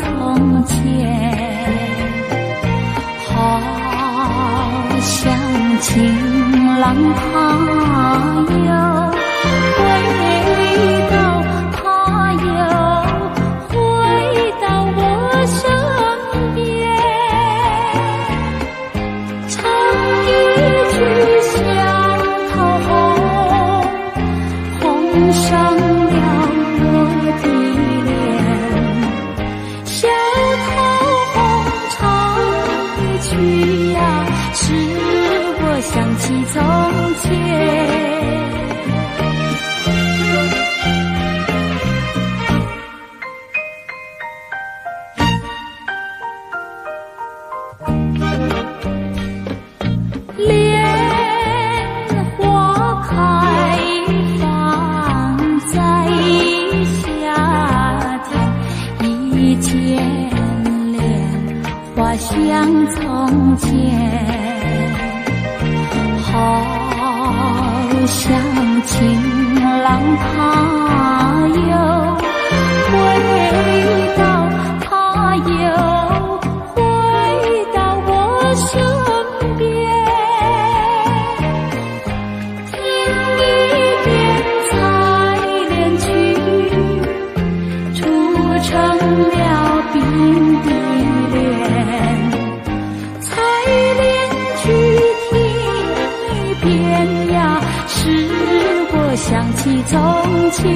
从前，好像情郎他又回到，他又回到我身边，唱一句乡头红，红上了我的脸，小头红唱一曲呀，使我想起从前。像从前，好像情郎他又回到，他又回到我身边，听一遍采莲曲，铸成了冰的脸。使我想起从前。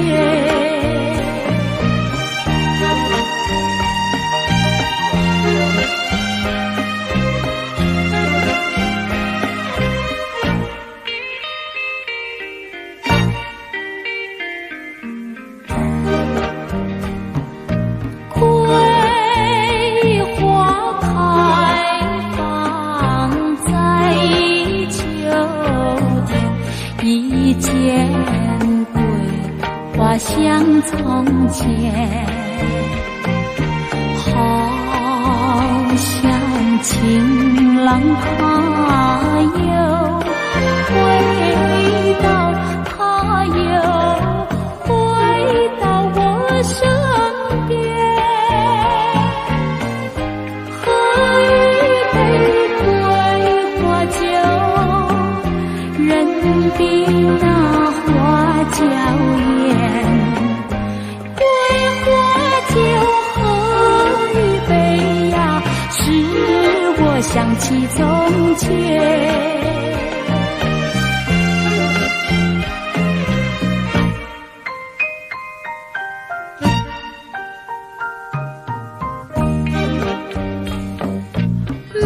像从前，好像情郎他又回到，他又回到我身边，喝一杯桂花酒，任凭那花娇艳。想起从前。梅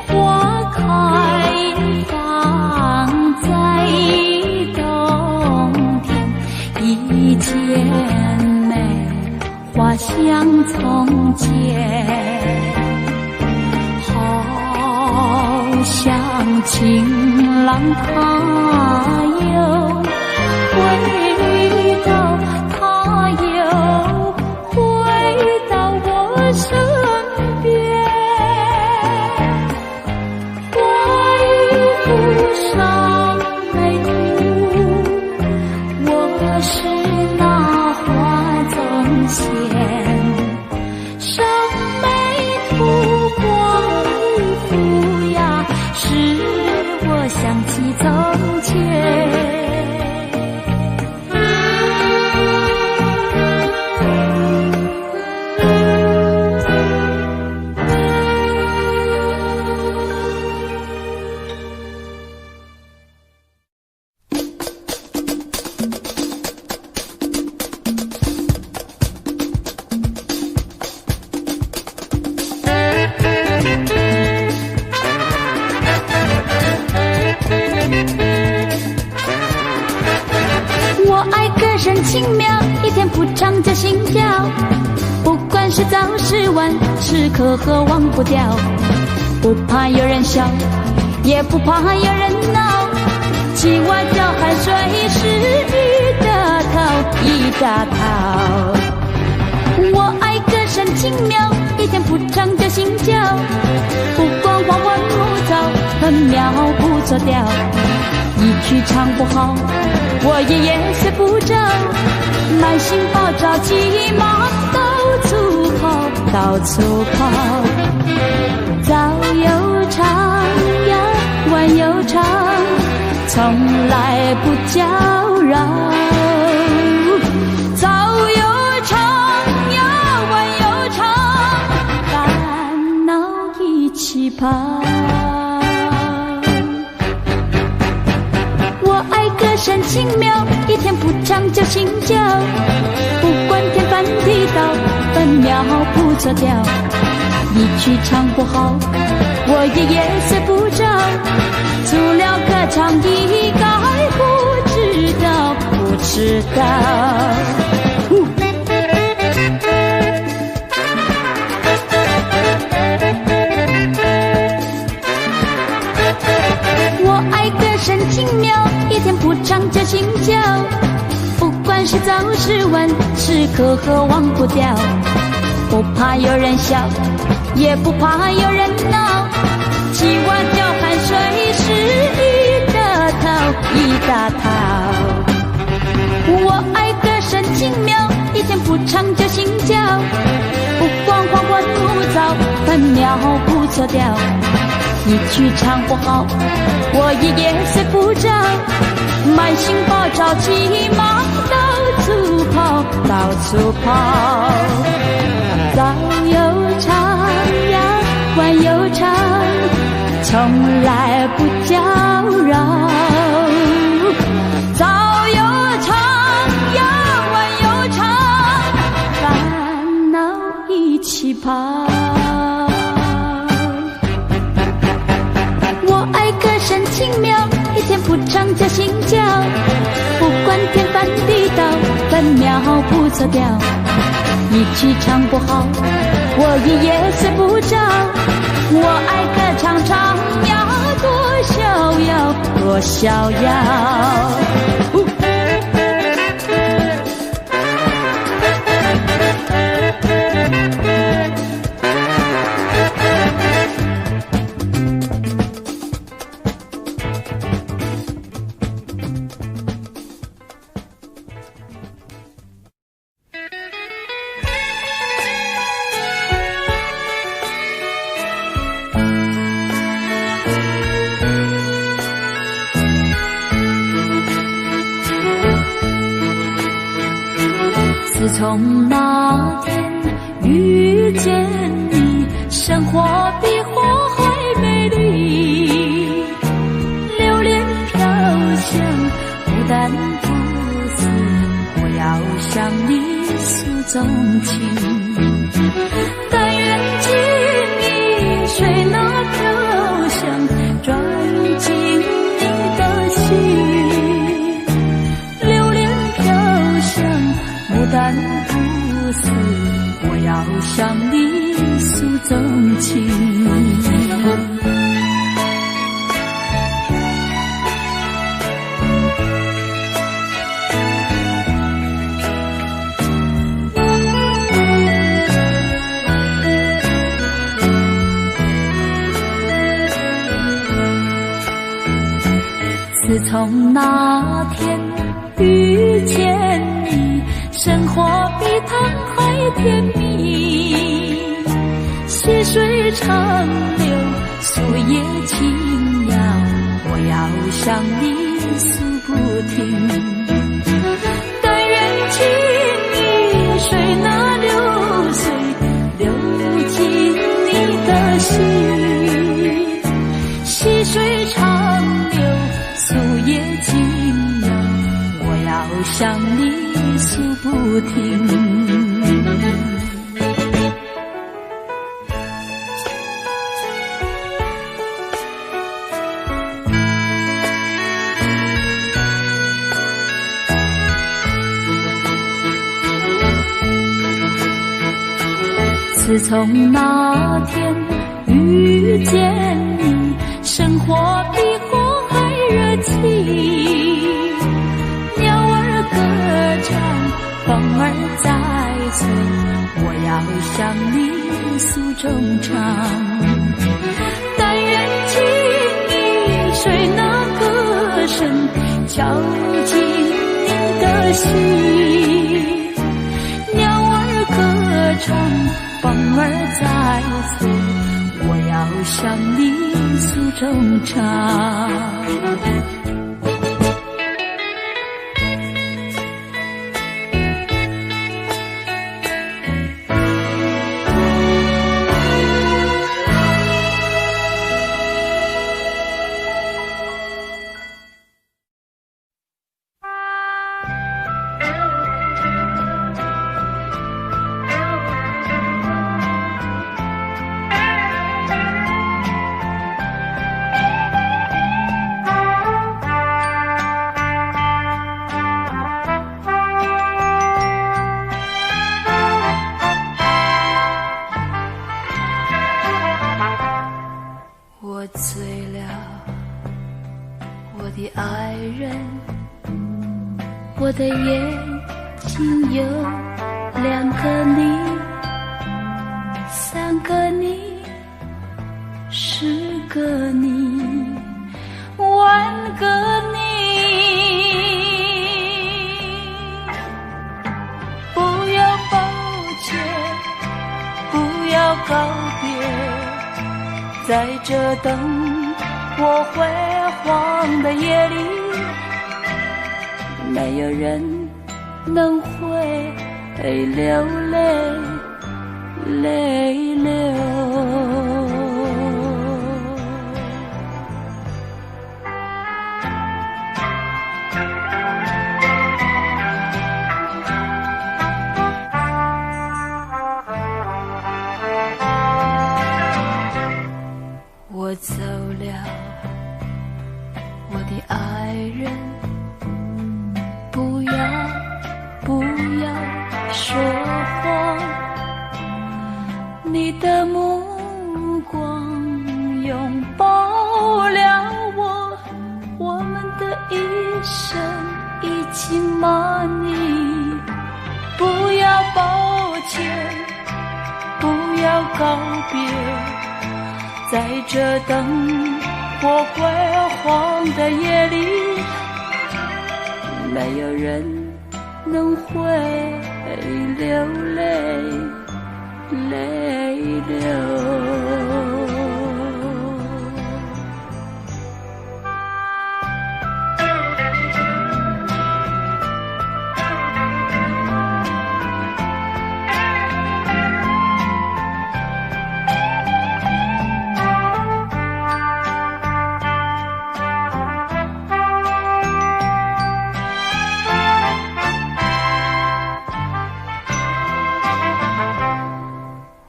花开放在冬天，一剪梅花香从前。像情郎他又回到，他又回到我身边，花衣服上眉涂，我是那花总线，上眉涂光衣服呀，使我想起从前。轻妙，一天不长就心跳，不管是早是晚，时刻和忘不掉。不怕有人笑，也不怕有人闹，鸡蛙叫喊随时一大套一大套。我爱歌声轻妙，一天不长就心跳，不管花花木草，很妙不着调。一曲唱不好，我也睡不着，满心抱着急忙到处跑，到处跑。早又长呀，晚又长，从来不叫扰。早又长呀，晚又长，烦恼一起跑。我爱歌声轻妙，一天不唱就心焦，不管天翻地倒，分秒不错掉。一曲唱不好，我也睡不着，除了歌唱一概不知道，不知道。我爱歌声轻妙，一天不唱就心焦，不管是早是晚，时刻和忘不掉。不怕有人笑，也不怕有人闹，起碗叫汗水是一大套一大套。我爱歌声轻妙，一天不唱就心焦，不管黄昏枯燥，分秒不错掉。一曲唱不好，我也睡不着，满心抱着急忙到处跑，到处跑。早又长呀，晚又长，从来不叫扰。早又长呀，晚又长，烦恼一起跑。我爱歌声轻妙，一天不唱就心焦，不管天翻地倒，分秒不错掉。一曲唱不好，我也睡不着，我爱歌唱唱呀，多逍遥，多逍遥。自从那天遇见你，生活比花还美丽，流连飘香，孤单不死，我要向你诉衷情。但愿情意随那飘香，转进你的心，流连飘香，孤单不死，我要向你诉衷情。自从那天遇见你，生活比糖还甜蜜，细水长流，树叶轻摇，我要向你诉不停。但愿情意随那流水，流进你的心，细水长流，树叶轻摇，我要向你诉不停。自从那天遇见你，生活比火还热情，鸟儿歌唱，风儿在吹，我要向你诉衷肠。但愿情意随那歌声，声敲进你的心，鸟儿歌唱，风儿在诉，我要向你诉衷肠。我醉了，我的爱人，我的眼睛有2个你，3个你，10个你，10000个你。不要抱歉，不要告别，在这灯火辉煌的夜里，没有人能会流泪流。我走了，我的爱人，不要说谎，你的目光拥抱了我们的一生已经满意。不要抱歉，不要告别，在这灯火辉煌的夜里，没有人能会流泪流。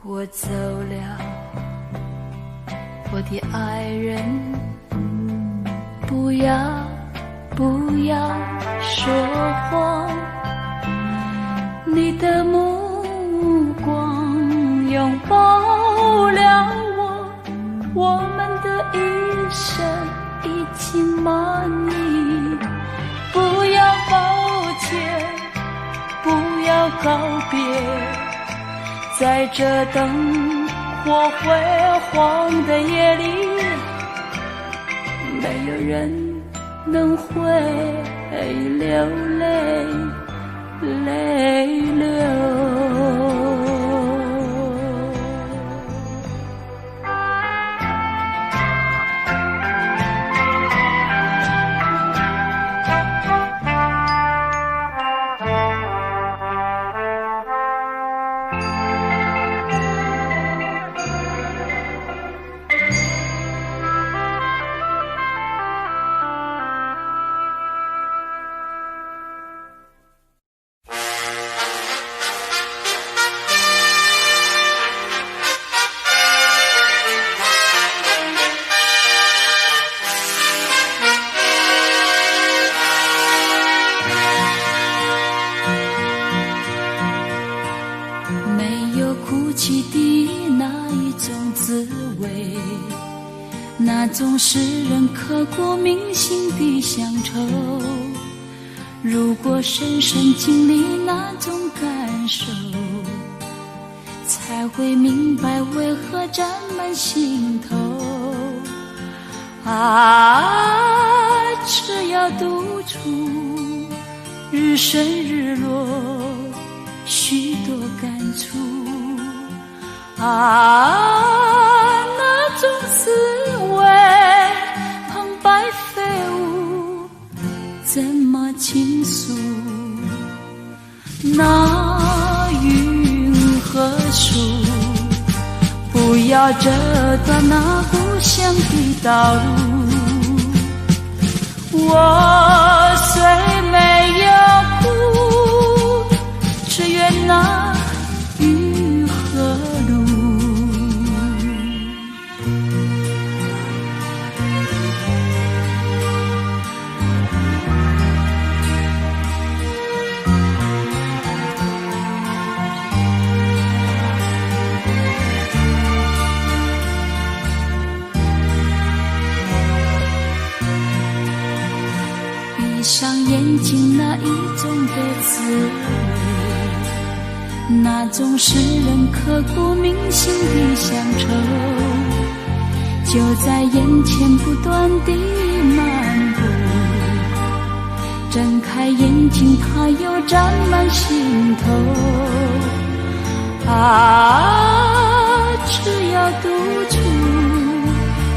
我走了，我的爱人，不要说谎，你的目光拥抱了我们的一生已经满意。不要抱歉，不要告别，在这灯火辉煌的夜里，没有人能会流泪流。那种使人刻骨铭心的乡愁，如果深深经历那种感受，才会明白为何沾满心头。啊，只有要独处，日升日落，许多感触啊，那种滋味旁白飞舞，怎么倾诉？那云和树，不要折断那故乡的道路。我虽没有哭，只愿那雨和路。闭上眼睛，那一种的滋味，那种使人刻骨铭心的乡愁，就在眼前不断地漫步。睁开眼睛，它又沾满心头啊，只要独处，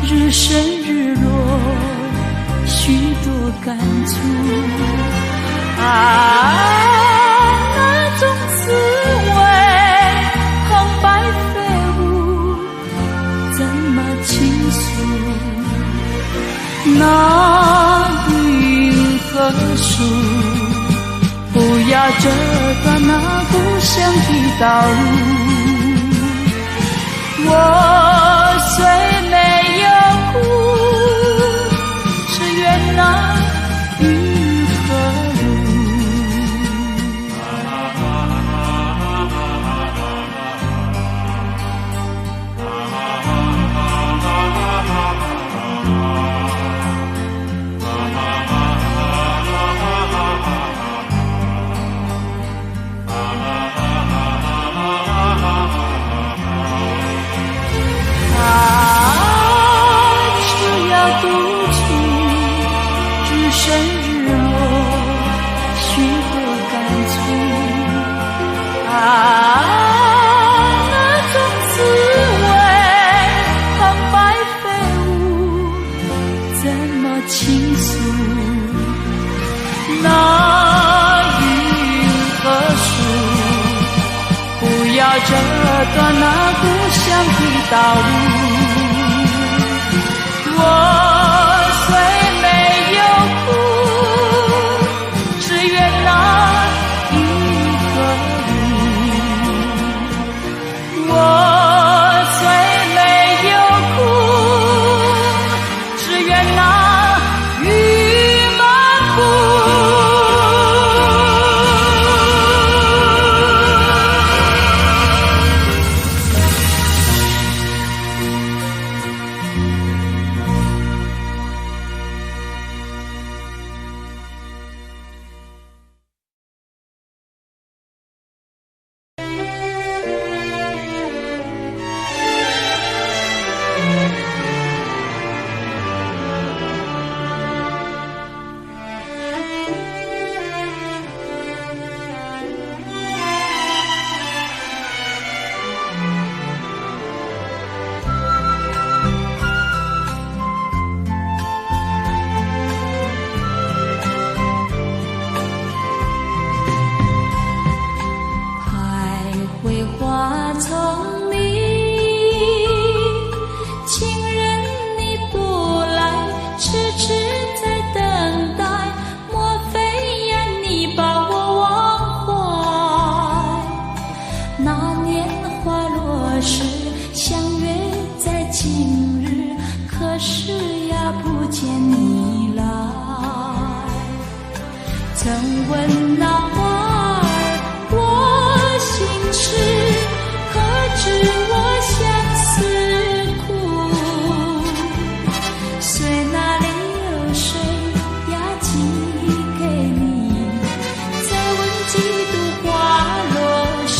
日升日落，许多感触啊，那种滋味旁白飞舞，怎么倾诉？那云和树，不要折断那故乡的道路。我虽没有哭，只愿那雨和路。只要独处，日升日落，许多感触啊，那种滋味旁白飞舞，怎么倾诉？那云和树，不要折断那故乡的道路。我虽没有哭，只愿那雨和路。我虽没有哭，只愿那雨漫步。曾问那花儿我心事，可知我相思苦？随那流水呀寄给你，再问几度花落时。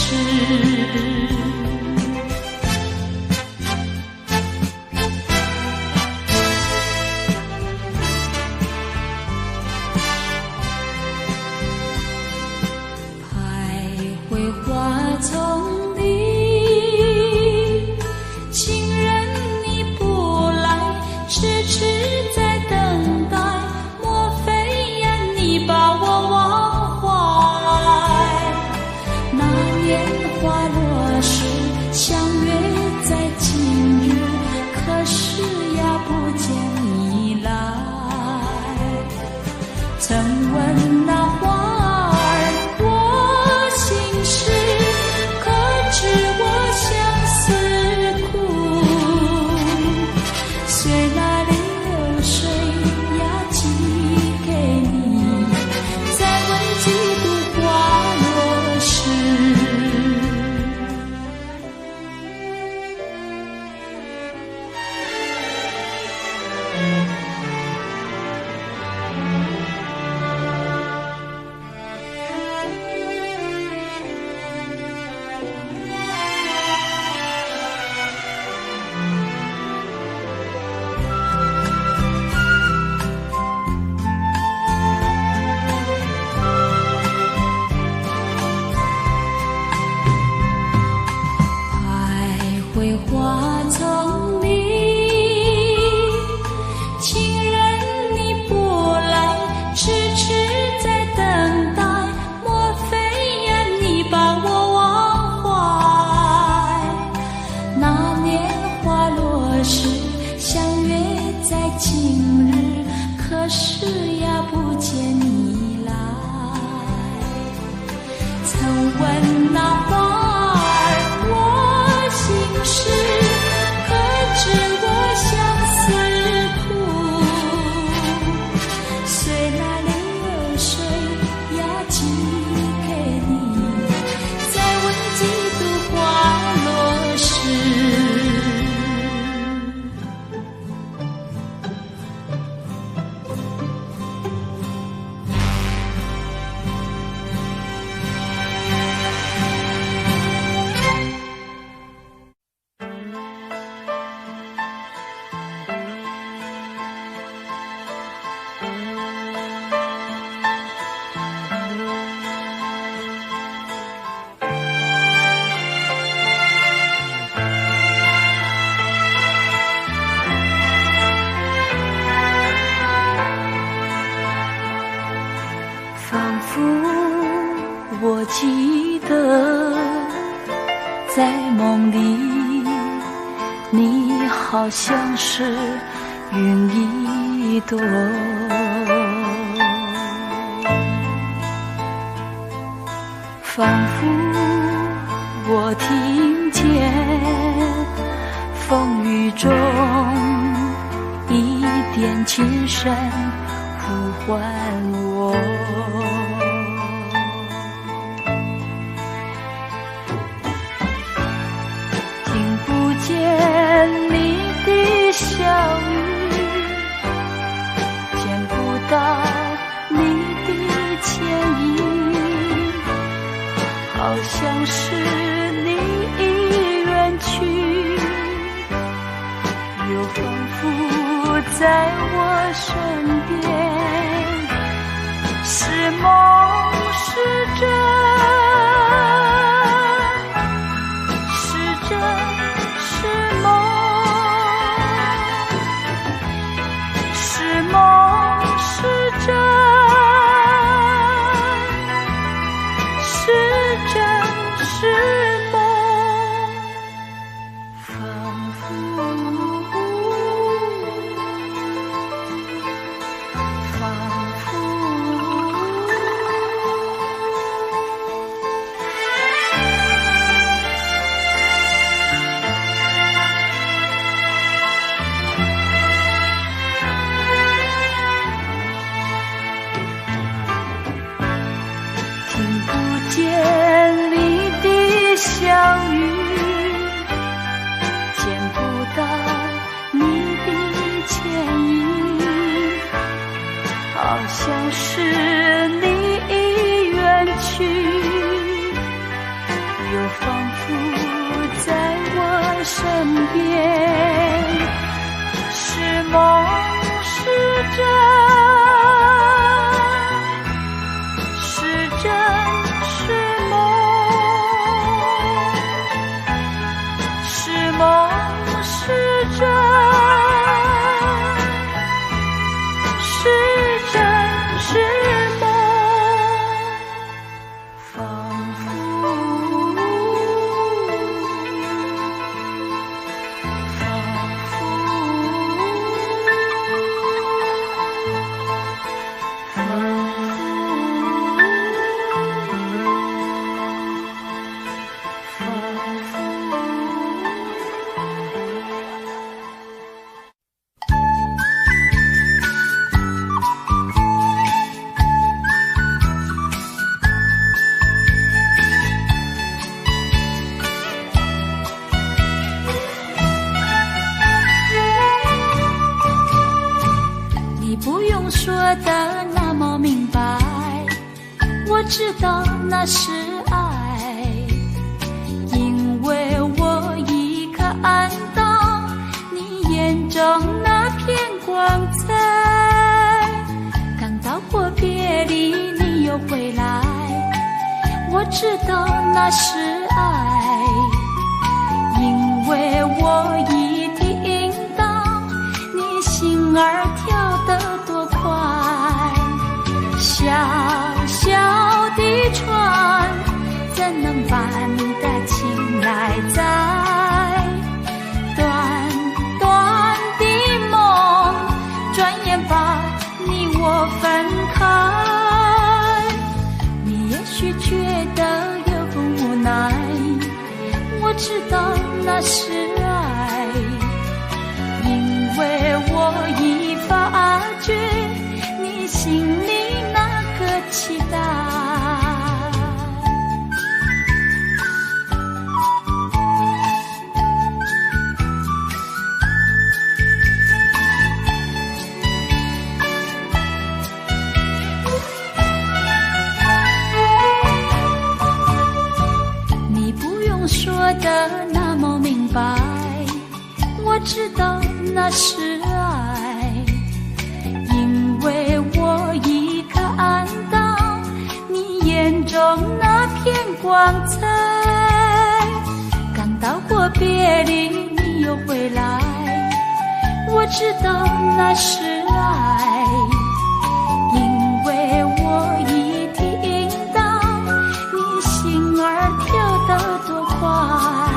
在梦里，你好像是云一朵，仿佛我听见风雨中一点轻声呼唤我。听不见你的笑语，见不到你的牵引，好像是你已远去，又仿佛在我身边，是梦是真，是真是梦，是梦是真，是真是梦，仿佛见你的笑语，见不到你的牵引，好像是你已远去，又仿佛在我身边，是梦是真，是真是梦，是梦是真，是真是梦，仿佛说的那么明白，我知道那是爱，因为我已看到你眼中那片光彩。刚到过别离，你又回来，我知道那是爱，因为我已听到你心儿跳得多快。小小的船，怎能把你的情来载？短短的梦，转眼把你我分开。你也许觉得有份无奈，我知道那是爱，因为我已发觉你心里那个期待。你不用说的那么明白，我知道那是爱，因为我已看到你眼中那片光彩。刚到过别离，你又回来，我知道那是爱，因为我已听到你心儿跳得多快。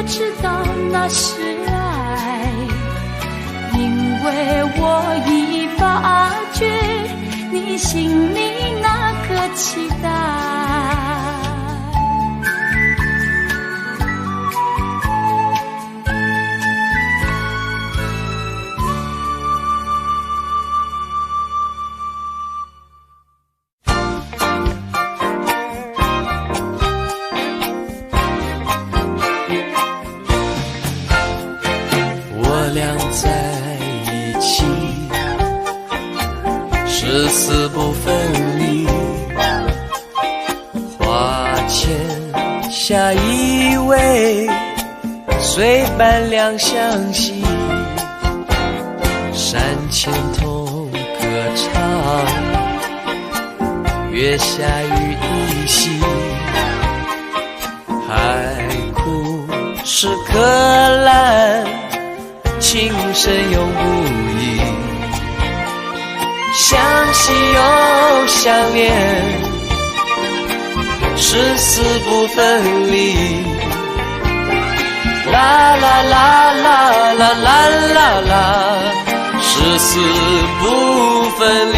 知道那是爱，因为我已发觉你心里那个期待。至死不分离，花前下依偎，随伴两相惜，山前同歌唱，月下雨依稀，海枯石可烂，情深永不移，相惜又相恋，誓死不分离。啦啦啦啦啦啦啦啦，誓死不分离。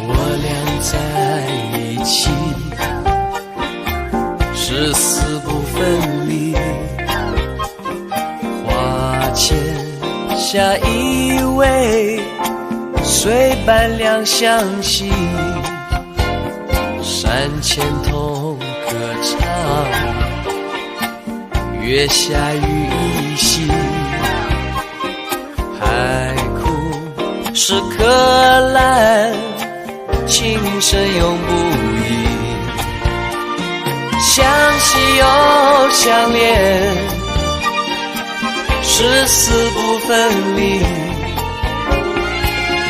我俩在一起，誓死不分离，花前下依偎，随伴两相惜，山前同歌唱，月下雨依稀，海枯石可烂，情深永不移。相惜又相恋，誓死不分离。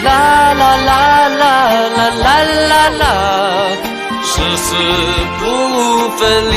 啦啦啦啦啦啦啦啦，誓死不分离。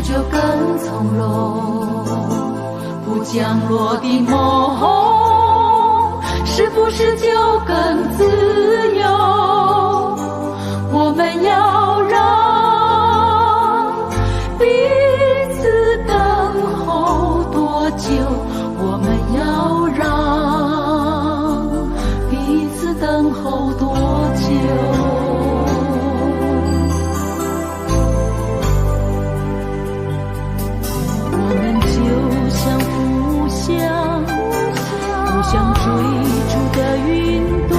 就更从容，不降落的梦，是不是就更自由？我们要让彼此等候多久？我们要让彼此等候多久？像追逐的云朵，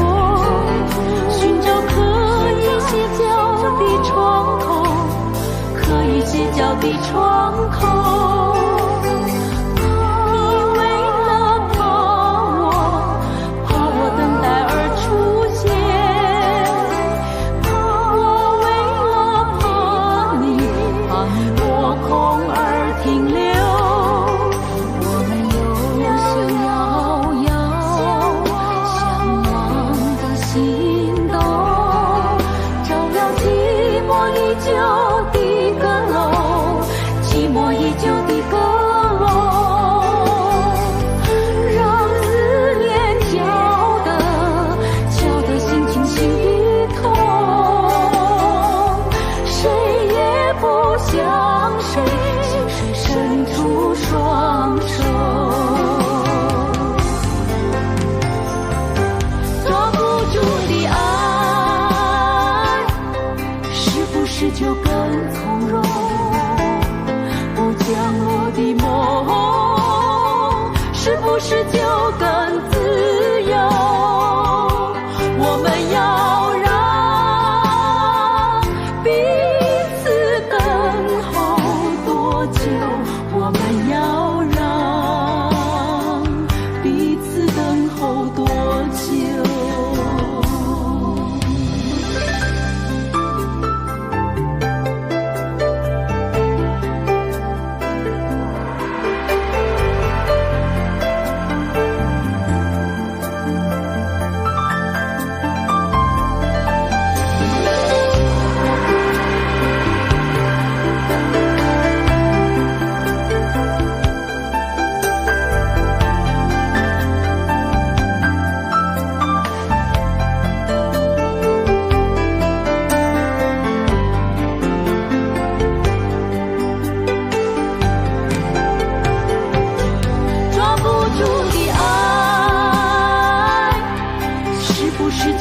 寻找可以歇脚的窗口，可以歇脚的窗口。你为了怕我等待而出现，我为了怕你落空而停留。依旧的阁楼，寂寞依旧的阁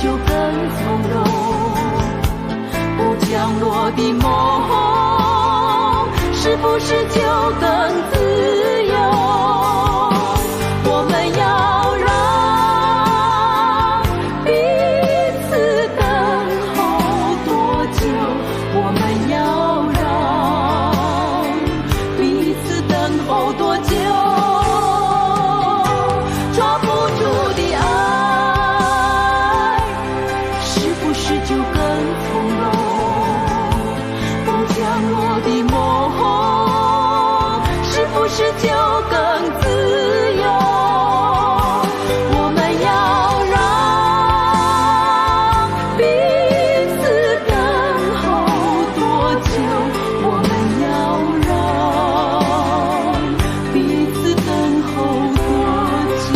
就更从容？不降落的梦，是不是就更自由？我们要让彼此等候多久？我们要让彼此等候多久？抓不住的爱，是不是就更从容？不降落的梦，是不是就更自由？我们要让彼此等候多久？我们要让彼此等候多久？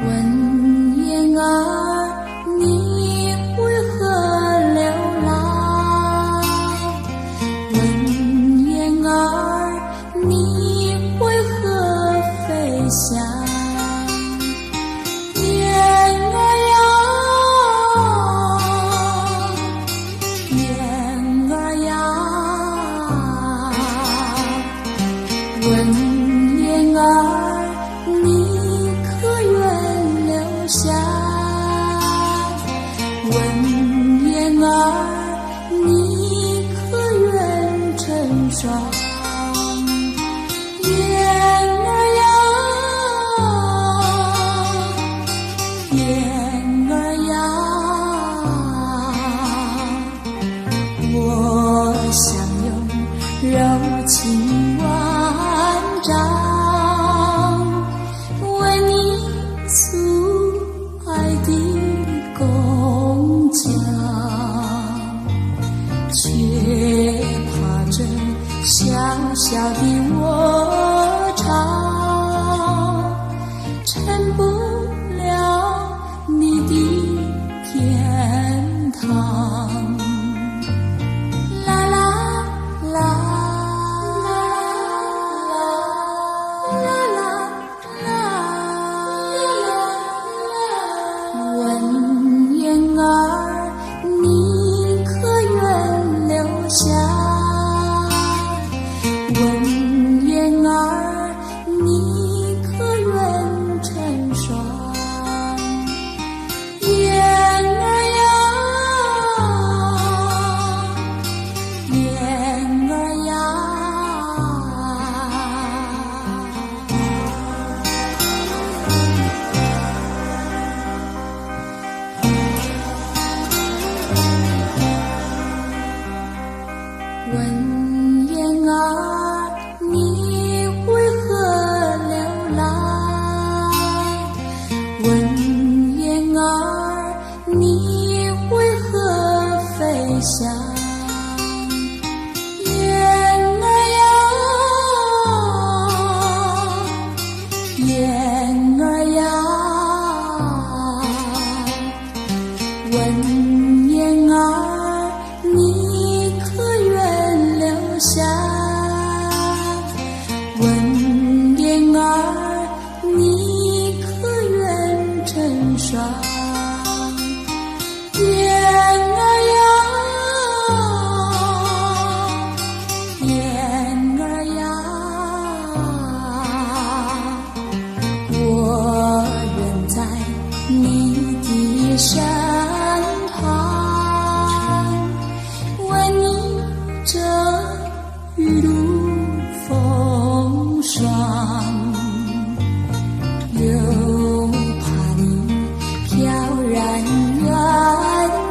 问燕儿，你为何流浪？问燕儿，你为何飞翔？燕儿呀，燕儿呀，问燕儿，你可愿留下？问燕儿，你可愿成双？燕儿呀，燕儿呀，我想用柔情万丈为你诉爱的弓箭，却怕这小小的我巢成不了你的天堂。啦啦啦啦啦啦，问燕儿，你可愿留下？问燕儿，你可愿成双？燕儿呀，燕儿呀，问燕儿，你为何流浪？问燕儿，你为何飞翔？燕儿呀，燕儿呀，问燕儿，你可愿留下？问燕儿，你可愿成双？燕儿呀，燕儿呀，我愿在你的身旁，为你遮雨露风霜，又怕你飘然远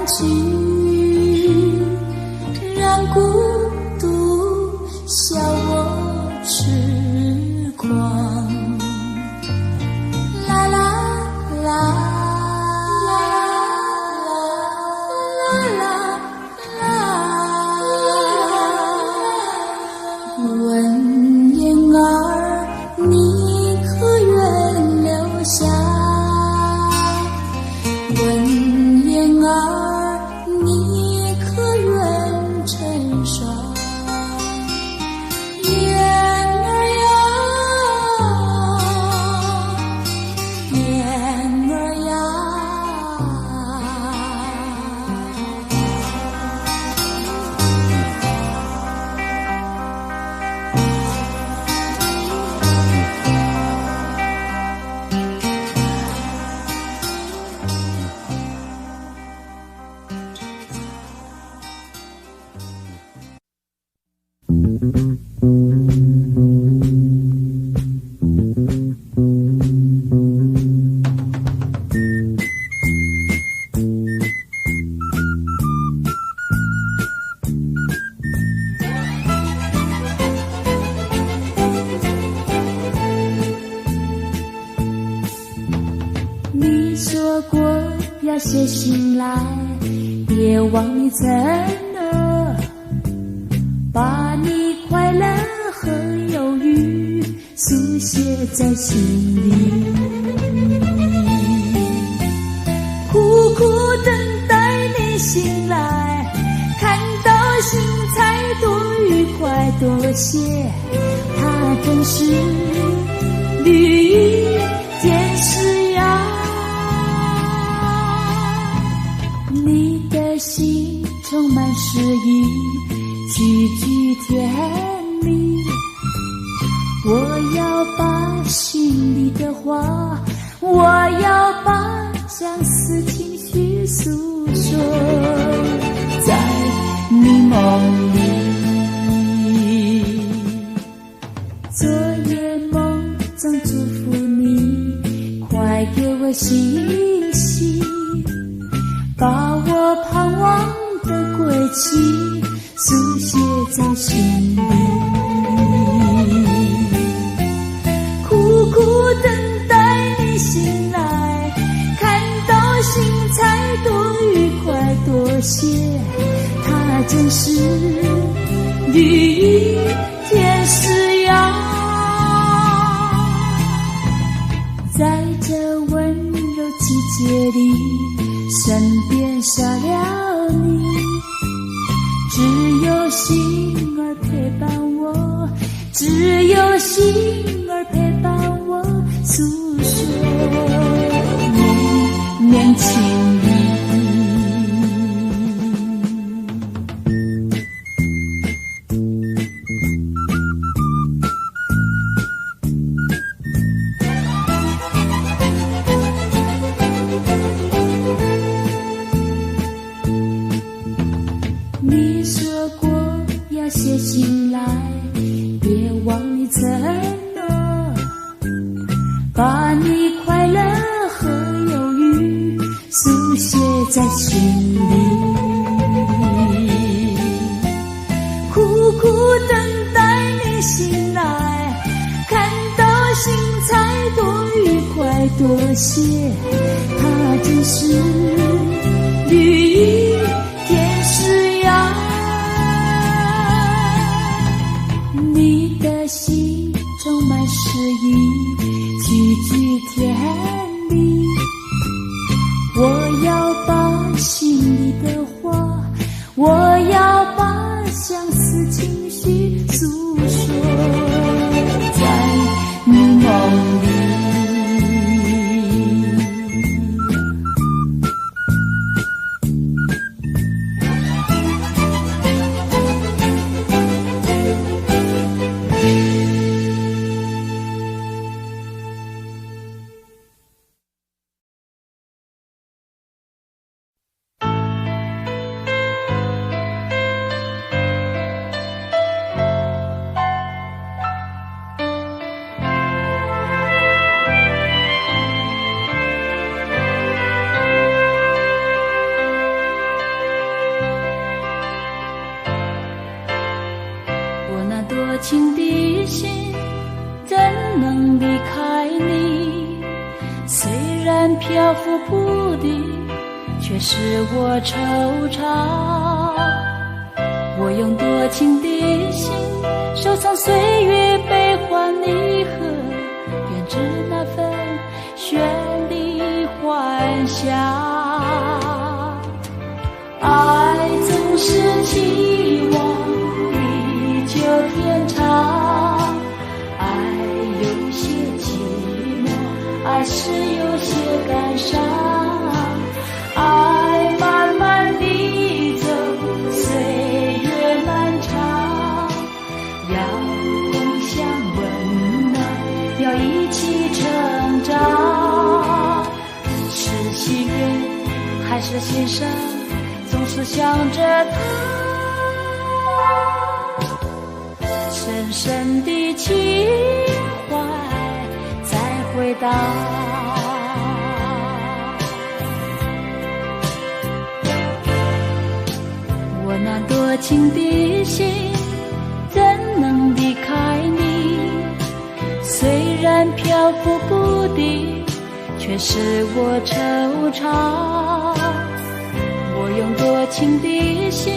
去，让孤独笑我痴狂。啦啦啦啦问燕儿，你可愿成双？燕儿呀，燕儿呀，你说过要写信来，别忘你承诺，把你快乐和忧郁书写在心里，苦苦等待你醒来，看到心才多愉快多些，它真是绿意天使呀。你的心充满诗意，句句甜蜜，我要把心里的话，我要把相思情绪诉说在你梦里，昨夜梦中祝福你，快给我信息，把我盼望的归期书写在心里，苦苦等待你醒来，看到心才多愉快多些，它真是绿意天使呀。在这温柔季节里，身边少了你，只有心儿陪伴我，只有心儿陪伴我诉说你年轻里。你说过要写信来，别忘你承诺，把你快乐和忧郁书写在心里，苦苦等待你醒来，看到心才多愉快多些，它真是绿意天使呀。你的心充满诗意，句句甜蜜，我要把心里的话，我要把相思情绪诉说在你梦里。多情的心怎能离开你？虽然漂浮不定，却使我惆怅。我用多情的心收藏岁月悲欢离合，编织那份绚丽幻想。是有些感伤。爱慢慢地走，岁月漫长，要共享温暖，要一起成长。是喜悦还是心伤，总是想着他，深深的情怀再回答。我那多情的心怎能离开你？虽然漂浮不定，却使我惆怅。我用多情的心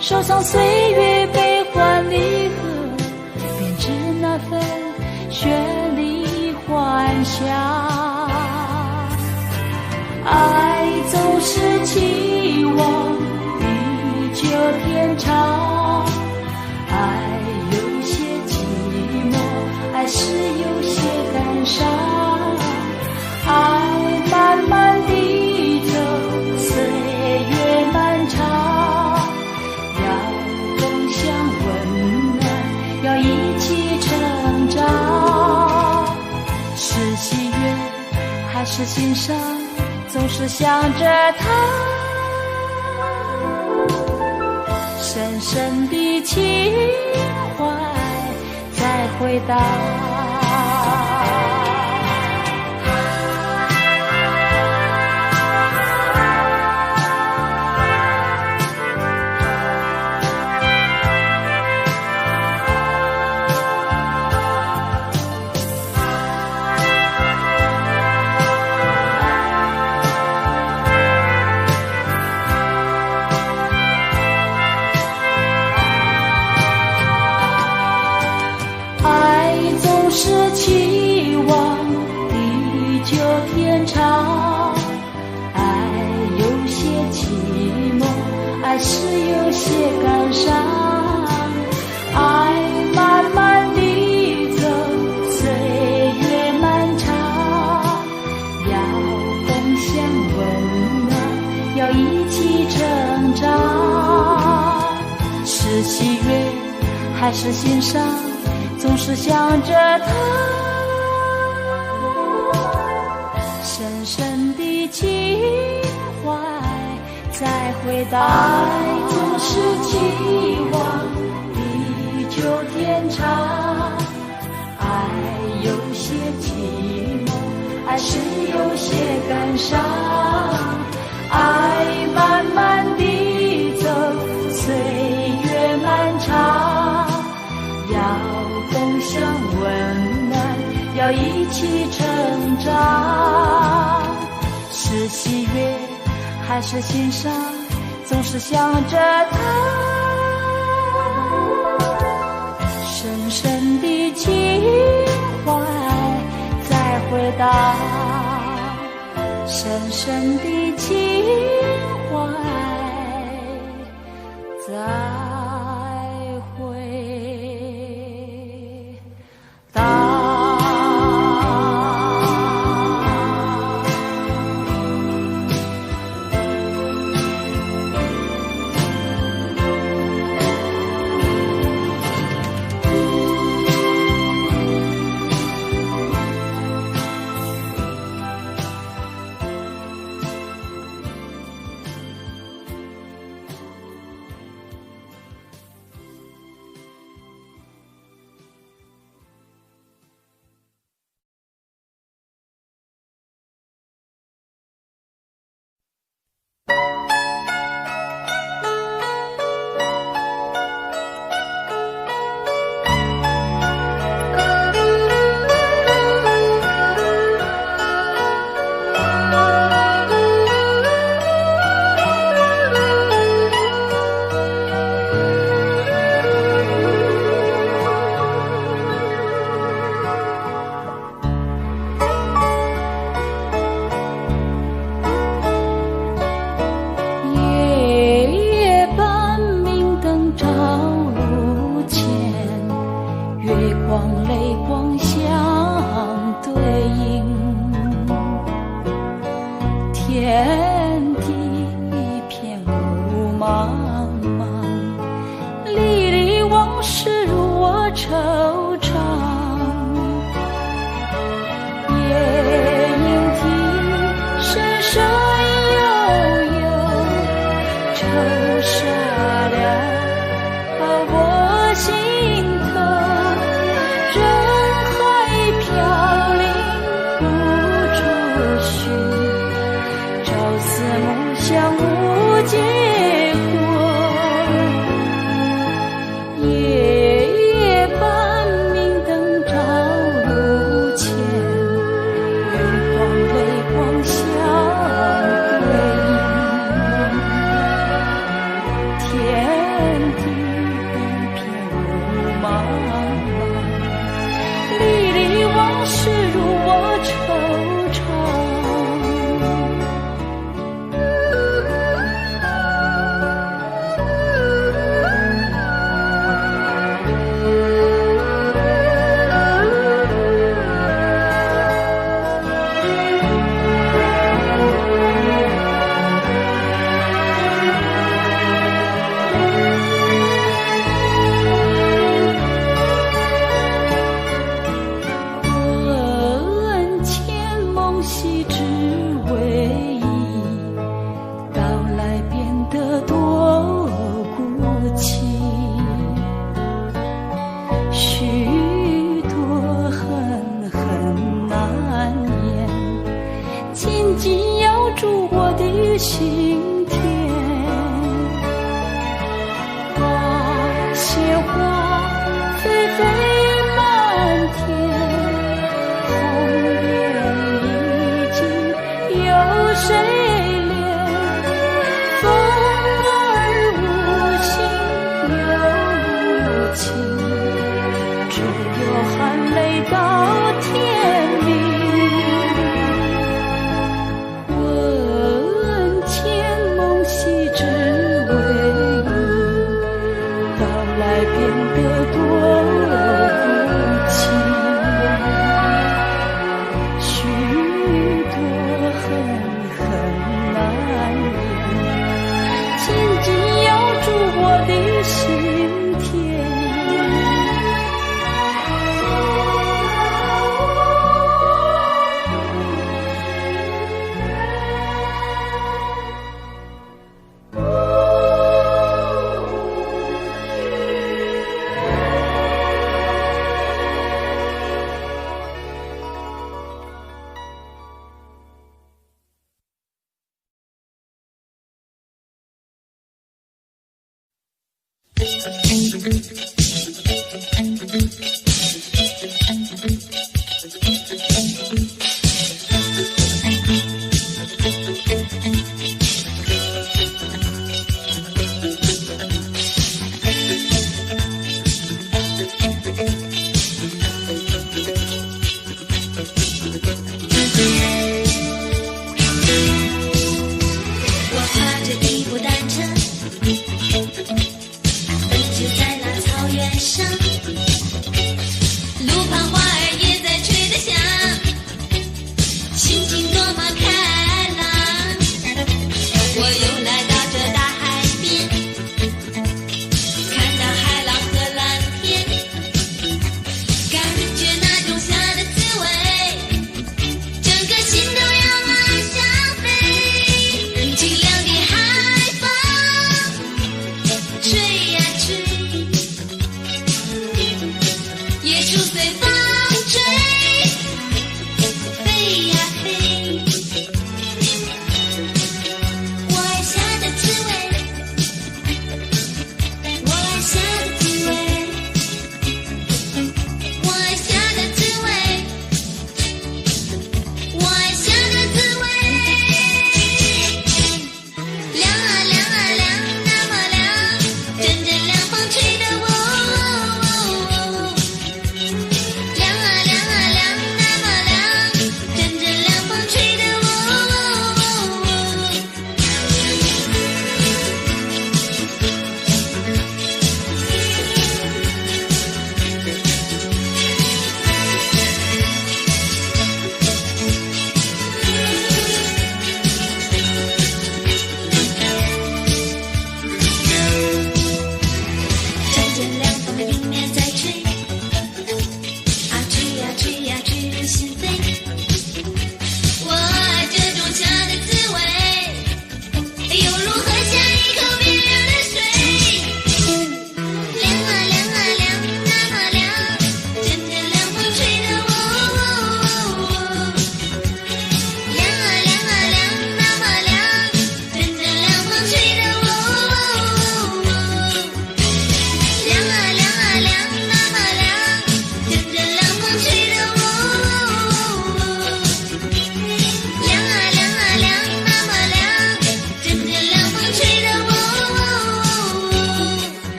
收藏岁月悲欢离合，编织那份绚丽幻想。爱总是期望地久天长，爱有些寂寞，爱是有些感伤。爱慢慢地走，岁月漫长，要共享温暖，要一起成长。是喜悦还是心伤，总是想着他，深深的情怀在回答。是期望地久天长，爱有些寂寞，爱是有些感伤。爱慢慢地走，岁月漫长，要共享温暖，要一起成长。是喜悦还是心伤，总是想着他，深深的情怀在回答。爱总是期望地久天长，爱有些寂寞，爱是有些感伤。爱慢慢地走，岁月漫长，要共享温暖，要一起成长。是喜悦还是心伤，总是想着他，深深的情怀在回答，深深的情怀在相无结果，夜夜半明灯照路前，泪光泪光相对应，天地一片雾茫茫，历历往事如我惆怅。心田，鲜花飞飞满天，红颜已经有谁怜？风儿无心又无情，只有含泪到天明。我踏着一部单车，奔驰在那草原。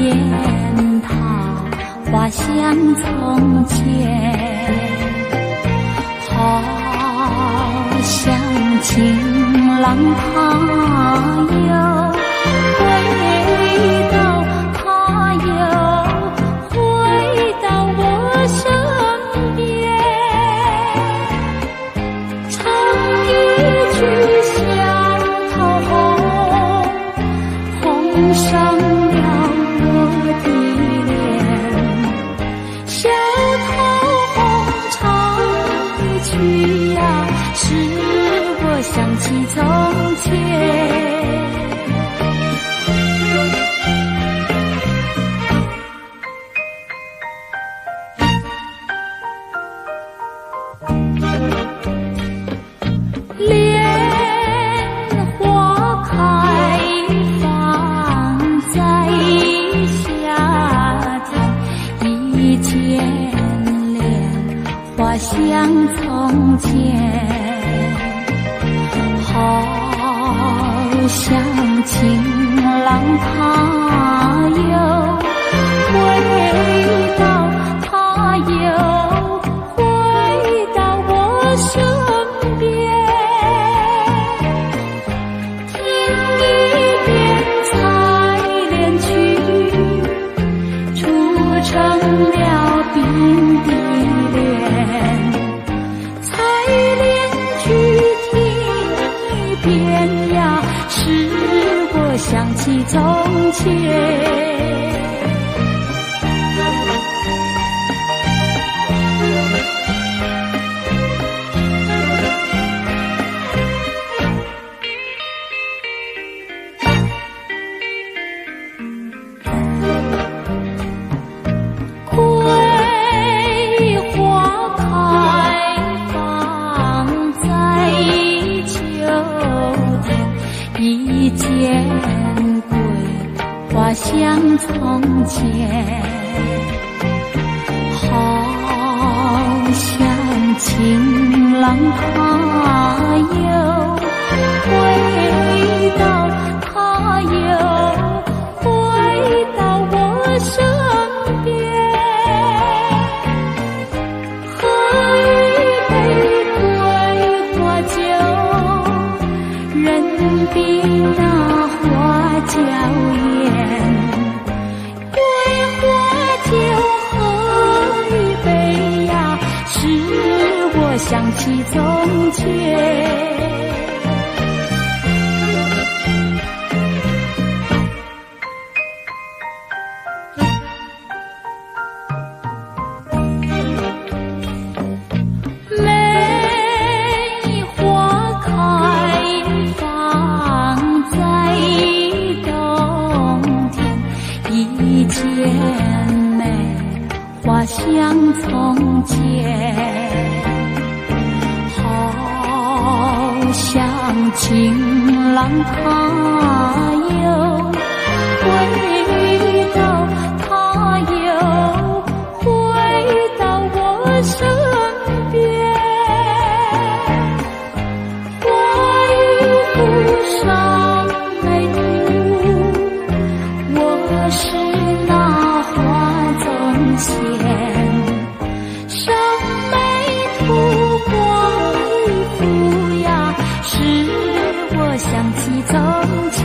边桃花香从前，好像情郎他又回到，他又回到我身边，唱一曲小桃红，红上了我的脸。小桃红唱一曲呀，使我想起从前。像从前，好像情郎他又回到，他又回到我身边，听一遍采莲曲，铸成了冰的脸。边呀，使我想起从前。桂花开放在一见桂花香从前，好像情郎他又回到，他又回到我身边，喝一杯桂花酒，人比那花娇艳，桂花酒喝一杯呀，使我想起从前。像从前，好像情郎他又回到，他又回到我身边，花衣服上眉目，我是那花总线。想起从前。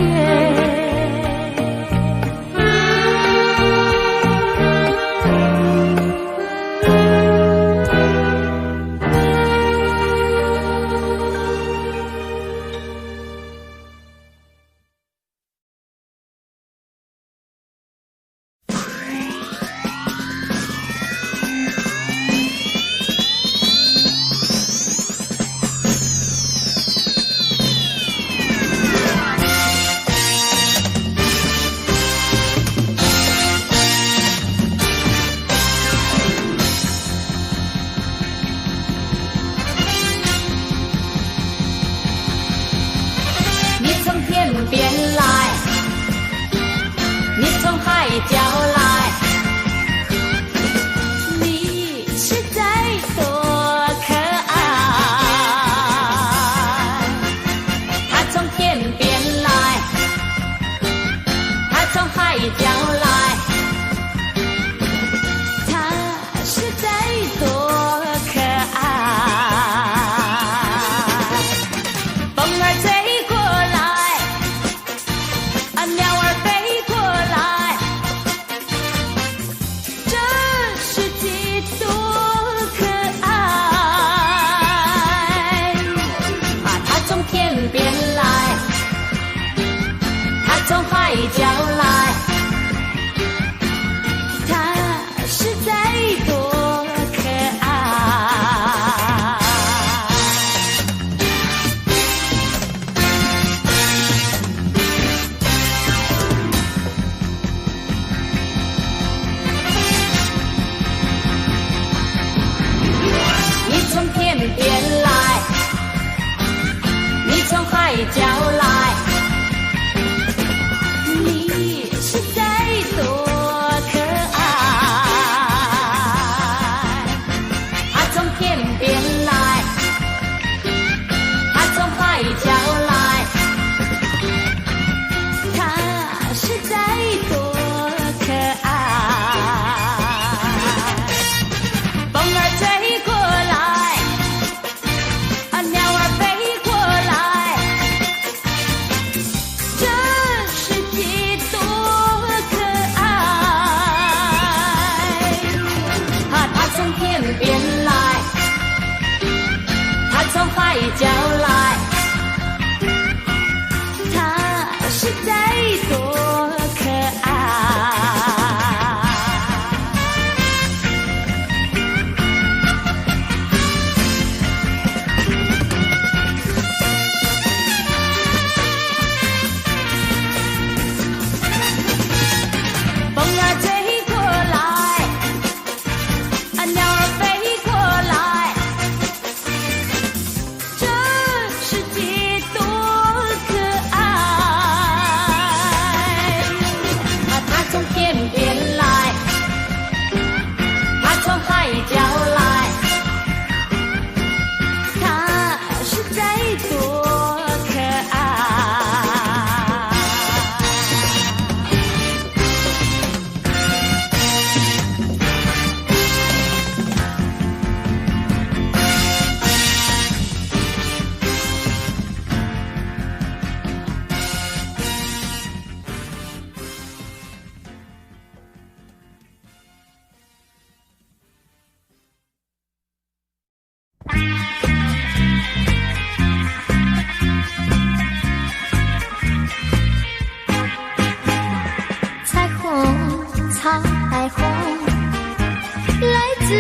彩虹，彩虹，来自